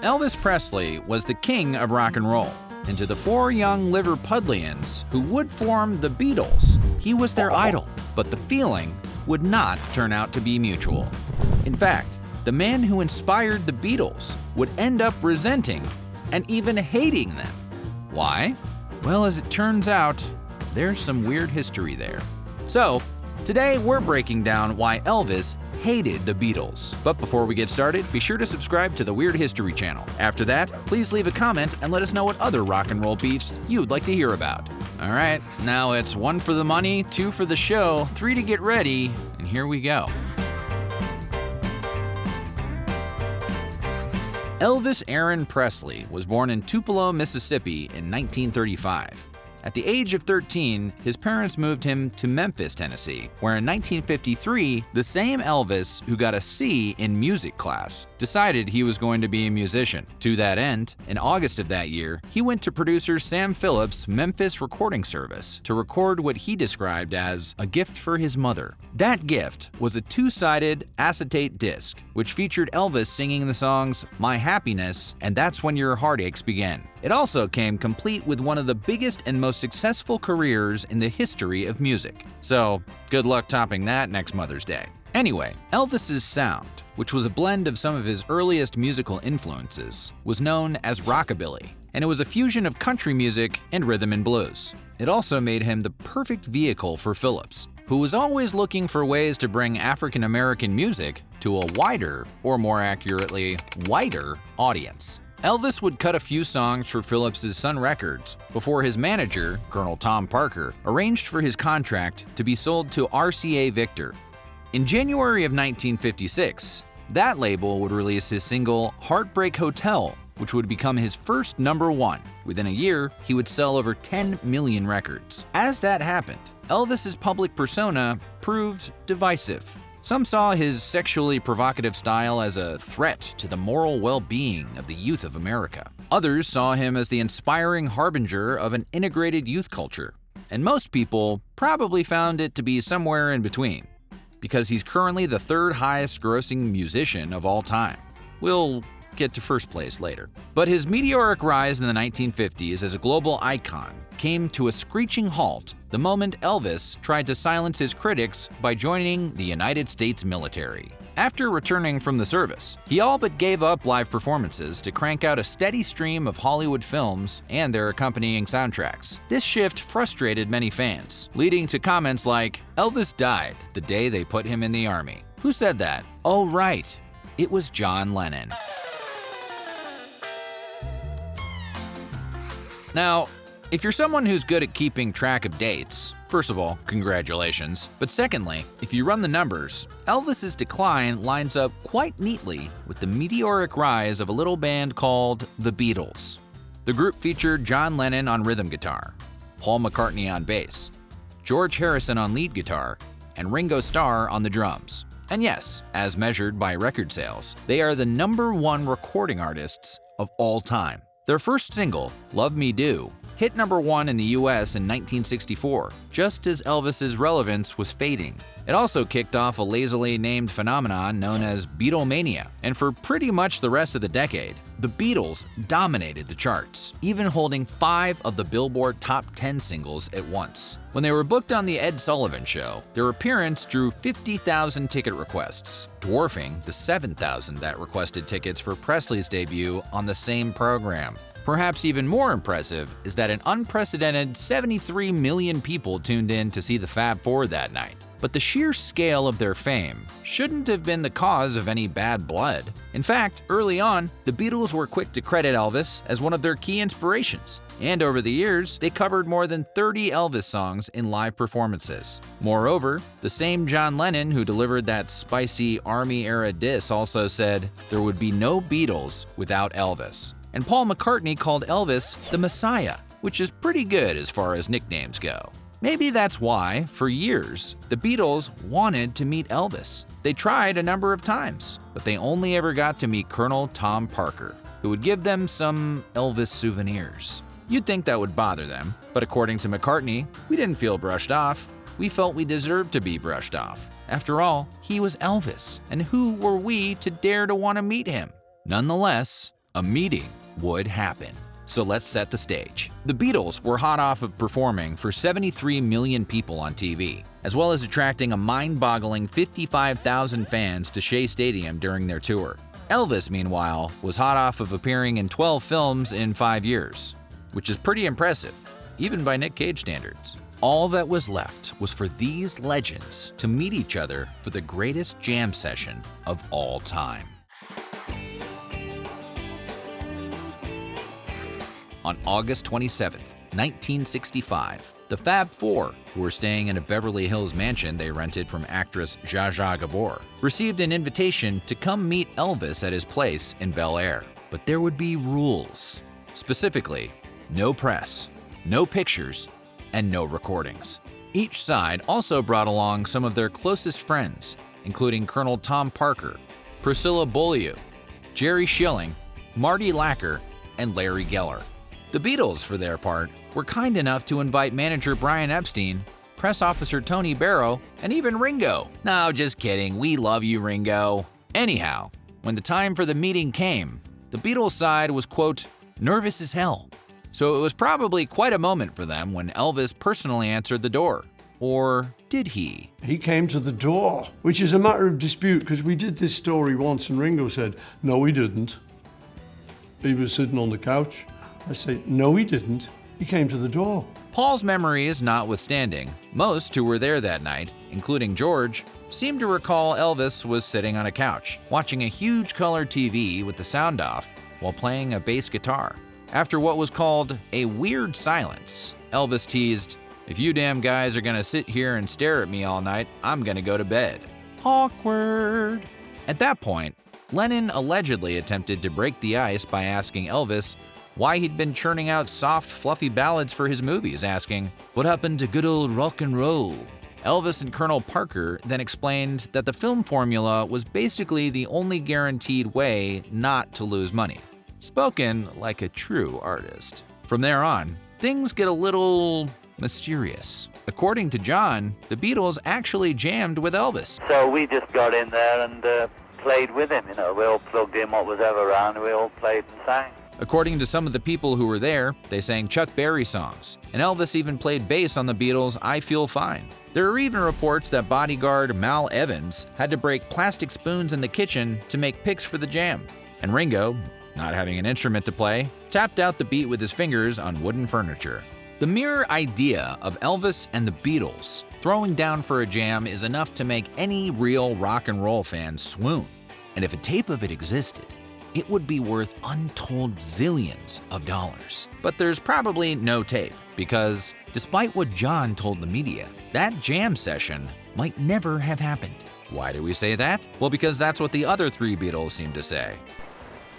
Elvis Presley was the king of rock and roll, and to the four young Liverpudlians who would form the Beatles, he was their idol. But the feeling would not turn out to be mutual. In fact, the man who inspired the Beatles would end up resenting and even hating them. Why? Well, as it turns out, there's some weird history there. So, today we're breaking down why Elvis hated the Beatles. But before we get started, be sure to subscribe to the Weird History channel. After that, please leave a comment and let us know what other rock and roll beefs you'd like to hear about. All right, now it's 1 for the money, 2 for the show, 3 to get ready, and here we go. Elvis Aaron Presley was born in Tupelo, Mississippi in 1935. At the age of 13, his parents moved him to Memphis, Tennessee, where in 1953, the same Elvis who got a C in music class decided he was going to be a musician. To that end, in August of that year, he went to producer Sam Phillips' Memphis recording service to record what he described as a gift for his mother. That gift was a 2-sided acetate disc, which featured Elvis singing the songs My Happiness and That's When Your Heartaches Begin. It also came complete with one of the biggest and most successful careers in the history of music. So, good luck topping that next Mother's Day. Anyway, Elvis's sound, which was a blend of some of his earliest musical influences, was known as rockabilly, and it was a fusion of country music and rhythm and blues. It also made him the perfect vehicle for Phillips, who was always looking for ways to bring African American music to a wider, or more accurately, whiter audience. Elvis would cut a few songs for Phillips' Sun Records before his manager, Colonel Tom Parker, arranged for his contract to be sold to RCA Victor. In January of 1956, that label would release his single Heartbreak Hotel, which would become his first #1. Within a year, he would sell over 10 million records. As that happened, Elvis's public persona proved divisive. Some saw his sexually provocative style as a threat to the moral well-being of the youth of America. Others saw him as the inspiring harbinger of an integrated youth culture. And most people probably found it to be somewhere in between, because he's currently the 3rd highest grossing musician of all time. We'll get to first place later. But his meteoric rise in the 1950s as a global icon came to a screeching halt the moment Elvis tried to silence his critics by joining the United States military. After returning from the service, he all but gave up live performances to crank out a steady stream of Hollywood films and their accompanying soundtracks. This shift frustrated many fans, leading to comments like, "Elvis died the day they put him in the army." Who said that? Oh right, it was John Lennon. Now, if you're someone who's good at keeping track of dates, first of all, congratulations. But secondly, if you run the numbers, Elvis's decline lines up quite neatly with the meteoric rise of a little band called the Beatles. The group featured John Lennon on rhythm guitar, Paul McCartney on bass, George Harrison on lead guitar, and Ringo Starr on the drums. And yes, as measured by record sales, they are the #1 recording artists of all time. Their first single, Love Me Do, hit #1 in the US in 1964, just as Elvis's relevance was fading. It also kicked off a lazily named phenomenon known as Beatlemania, and for pretty much the rest of the decade, the Beatles dominated the charts, even holding 5 of the Billboard Top 10 singles at once. When they were booked on The Ed Sullivan Show, their appearance drew 50,000 ticket requests, dwarfing the 7,000 that requested tickets for Presley's debut on the same program. Perhaps even more impressive is that an unprecedented 73 million people tuned in to see the Fab Four that night. But the sheer scale of their fame shouldn't have been the cause of any bad blood. In fact, early on, the Beatles were quick to credit Elvis as one of their key inspirations. And over the years, they covered more than 30 Elvis songs in live performances. Moreover, the same John Lennon who delivered that spicy Army-era diss also said, "There would be no Beatles without Elvis." And Paul McCartney called Elvis the Messiah, which is pretty good as far as nicknames go. Maybe that's why, for years, the Beatles wanted to meet Elvis. They tried a number of times, but they only ever got to meet Colonel Tom Parker, who would give them some Elvis souvenirs. You'd think that would bother them, but according to McCartney, we didn't feel brushed off. We felt we deserved to be brushed off. After all, he was Elvis, and who were we to dare to want to meet him? Nonetheless, a meeting would happen. So let's set the stage. The Beatles were hot off of performing for 73 million people on TV, as well as attracting a mind-boggling 55,000 fans to Shea Stadium during their tour. Elvis, meanwhile, was hot off of appearing in 12 films in 5 years, which is pretty impressive, even by Nick Cage standards. All that was left was for these legends to meet each other for the greatest jam session of all time. On August 27, 1965, the Fab Four, who were staying in a Beverly Hills mansion they rented from actress Zsa Zsa Gabor, received an invitation to come meet Elvis at his place in Bel Air. But there would be rules. Specifically, no press, no pictures, and no recordings. Each side also brought along some of their closest friends, including Colonel Tom Parker, Priscilla Beaulieu, Jerry Schilling, Marty Lacker, and Larry Geller. The Beatles, for their part, were kind enough to invite manager Brian Epstein, press officer Tony Barrow, and even Ringo. No, just kidding, we love you, Ringo. Anyhow, when the time for the meeting came, the Beatles side was, quote, nervous as hell. So it was probably quite a moment for them when Elvis personally answered the door. Or did he? He came to the door, which is a matter of dispute because we did this story once and Ringo said, no, he didn't. He was sitting on the couch. I say, no, he didn't. He came to the door. Paul's memories notwithstanding, most who were there that night, including George, seemed to recall Elvis was sitting on a couch, watching a huge color TV with the sound off while playing a bass guitar. After what was called a weird silence, Elvis teased, if you damn guys are gonna sit here and stare at me all night, I'm gonna go to bed. Awkward. At that point, Lennon allegedly attempted to break the ice by asking Elvis why he'd been churning out soft, fluffy ballads for his movies, asking, what happened to good old rock and roll? Elvis and Colonel Parker then explained that the film formula was basically the only guaranteed way not to lose money. Spoken like a true artist. From there on, things get a little mysterious. According to John, the Beatles actually jammed with Elvis. So we just got in there and played with him, you know. We all plugged in what was ever around, we all played and sang. According to some of the people who were there, they sang Chuck Berry songs, and Elvis even played bass on the Beatles' I Feel Fine. There are even reports that bodyguard Mal Evans had to break plastic spoons in the kitchen to make picks for the jam. And Ringo, not having an instrument to play, tapped out the beat with his fingers on wooden furniture. The mere idea of Elvis and the Beatles throwing down for a jam is enough to make any real rock and roll fan swoon. And if a tape of it existed, it would be worth untold zillions of dollars. But there's probably no tape, because despite what John told the media, that jam session might never have happened. Why do we say that? Well, because that's what the other three Beatles seem to say.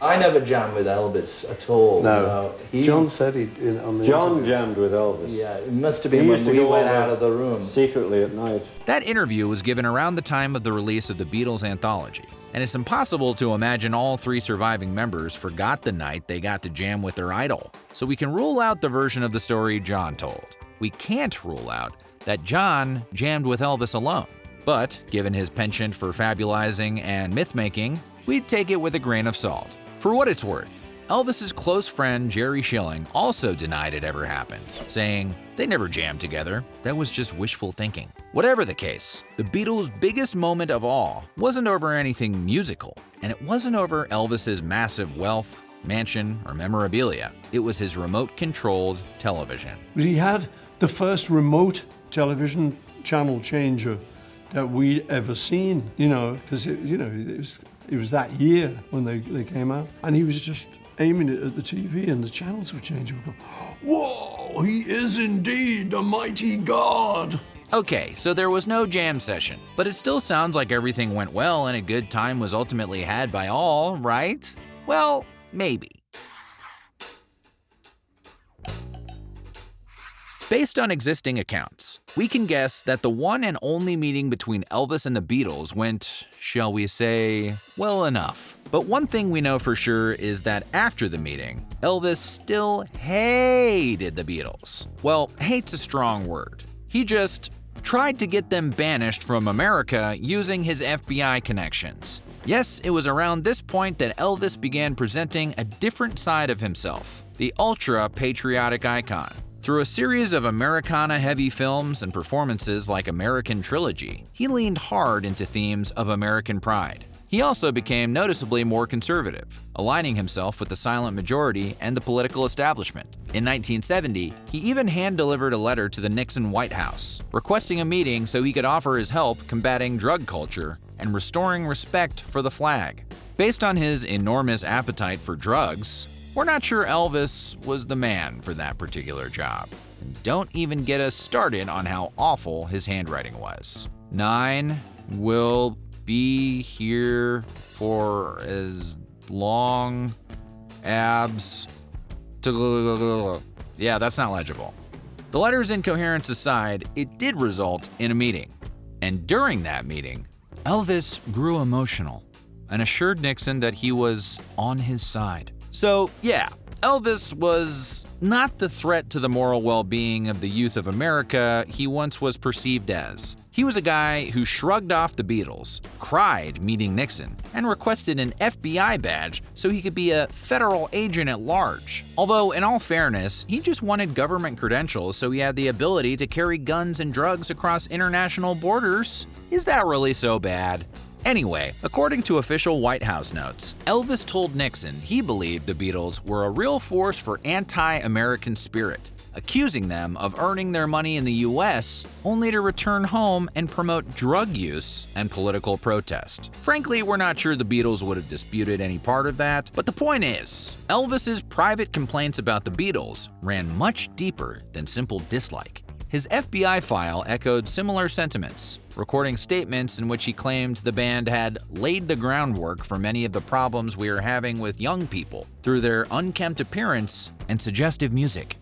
I never jammed with Elvis at all. No, John said he on the John interview. jammed with Elvis. Yeah, it must have been when we went out of the room. Secretly at night. That interview was given around the time of the release of the Beatles anthology, and it's impossible to imagine all three surviving members forgot the night they got to jam with their idol. So we can rule out the version of the story John told. We can't rule out that John jammed with Elvis alone. But given his penchant for fabulizing and myth-making, we'd take it with a grain of salt. For what it's worth, Elvis's close friend Jerry Schilling also denied it ever happened, saying they never jammed together, that was just wishful thinking. Whatever the case, the Beatles' biggest moment of all wasn't over anything musical, and it wasn't over Elvis's massive wealth, mansion, or memorabilia. It was his remote-controlled television. He had the first remote television channel changer that we'd ever seen, because it was that year when they came out, and he was just aiming it at the TV and the channels were changing. We go, whoa, he is indeed the mighty God. Okay, so there was no jam session, but it still sounds like everything went well and a good time was ultimately had by all, right? Well, maybe. Based on existing accounts, we can guess that the one and only meeting between Elvis and the Beatles went, shall we say, well enough. But one thing we know for sure is that after the meeting, Elvis still hated the Beatles. Well, hate's a strong word. He just tried to get them banished from America using his FBI connections. Yes, it was around this point that Elvis began presenting a different side of himself, the ultra-patriotic icon. Through a series of Americana-heavy films and performances like American Trilogy, he leaned hard into themes of American pride. He also became noticeably more conservative, aligning himself with the silent majority and the political establishment. In 1970, he even hand-delivered a letter to the Nixon White House, requesting a meeting so he could offer his help combating drug culture and restoring respect for the flag. Based on his enormous appetite for drugs, we're not sure Elvis was the man for that particular job. And don't even get us started on how awful his handwriting was. 9 will be here for as long as... Yeah, that's not legible. The letter's incoherence aside, it did result in a meeting. And during that meeting, Elvis grew emotional and assured Nixon that he was on his side. So, yeah, Elvis was not the threat to the moral well-being of the youth of America he once was perceived as. He was a guy who shrugged off the Beatles, cried meeting Nixon, and requested an FBI badge so he could be a federal agent at large. Although, in all fairness, he just wanted government credentials so he had the ability to carry guns and drugs across international borders. Is that really so bad? Anyway, according to official White House notes, Elvis told Nixon he believed the Beatles were a real force for anti-American spirit, accusing them of earning their money in the US only to return home and promote drug use and political protest. Frankly, we're not sure the Beatles would have disputed any part of that, but the point is, Elvis's private complaints about the Beatles ran much deeper than simple dislike. His FBI file echoed similar sentiments, recording statements in which he claimed the band had laid the groundwork for many of the problems we are having with young people through their unkempt appearance and suggestive music.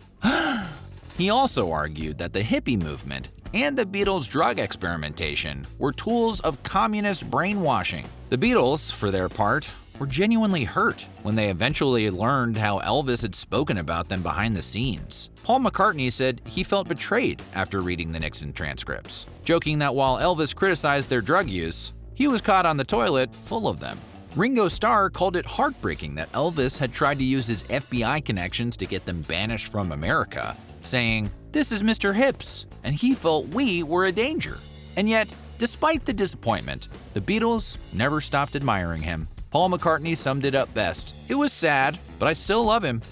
He also argued that the hippie movement and the Beatles' drug experimentation were tools of communist brainwashing. The Beatles, for their part, were genuinely hurt when they eventually learned how Elvis had spoken about them behind the scenes. Paul McCartney said he felt betrayed after reading the Nixon transcripts, joking that while Elvis criticized their drug use, he was caught on the toilet full of them. Ringo Starr called it heartbreaking that Elvis had tried to use his FBI connections to get them banished from America, saying, "This is Mr. Hips," and he felt we were a danger. And yet, despite the disappointment, the Beatles never stopped admiring him. Paul McCartney summed it up best. "It was sad, but I still love him.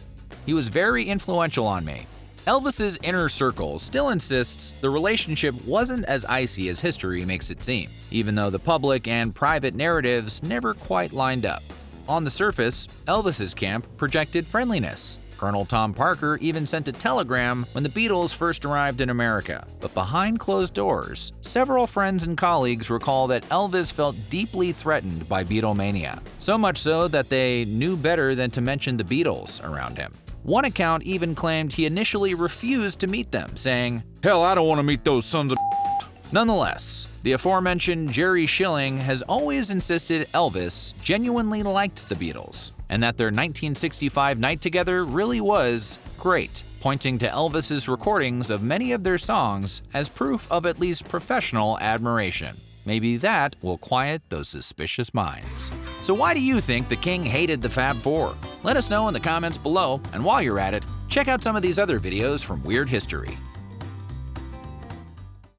He was very influential on me." Elvis's inner circle still insists the relationship wasn't as icy as history makes it seem, even though the public and private narratives never quite lined up. On the surface, Elvis's camp projected friendliness. Colonel Tom Parker even sent a telegram when the Beatles first arrived in America. But behind closed doors, several friends and colleagues recall that Elvis felt deeply threatened by Beatlemania, so much so that they knew better than to mention the Beatles around him. One account even claimed he initially refused to meet them, saying, "Hell, I don't want to meet those sons of." Nonetheless, the aforementioned Jerry Schilling has always insisted Elvis genuinely liked the Beatles, and that their 1965 night together really was great, pointing to Elvis's recordings of many of their songs as proof of at least professional admiration. Maybe that will quiet those suspicious minds. So why do you think the King hated the Fab Four? Let us know in the comments below, and while you're at it, check out some of these other videos from Weird History.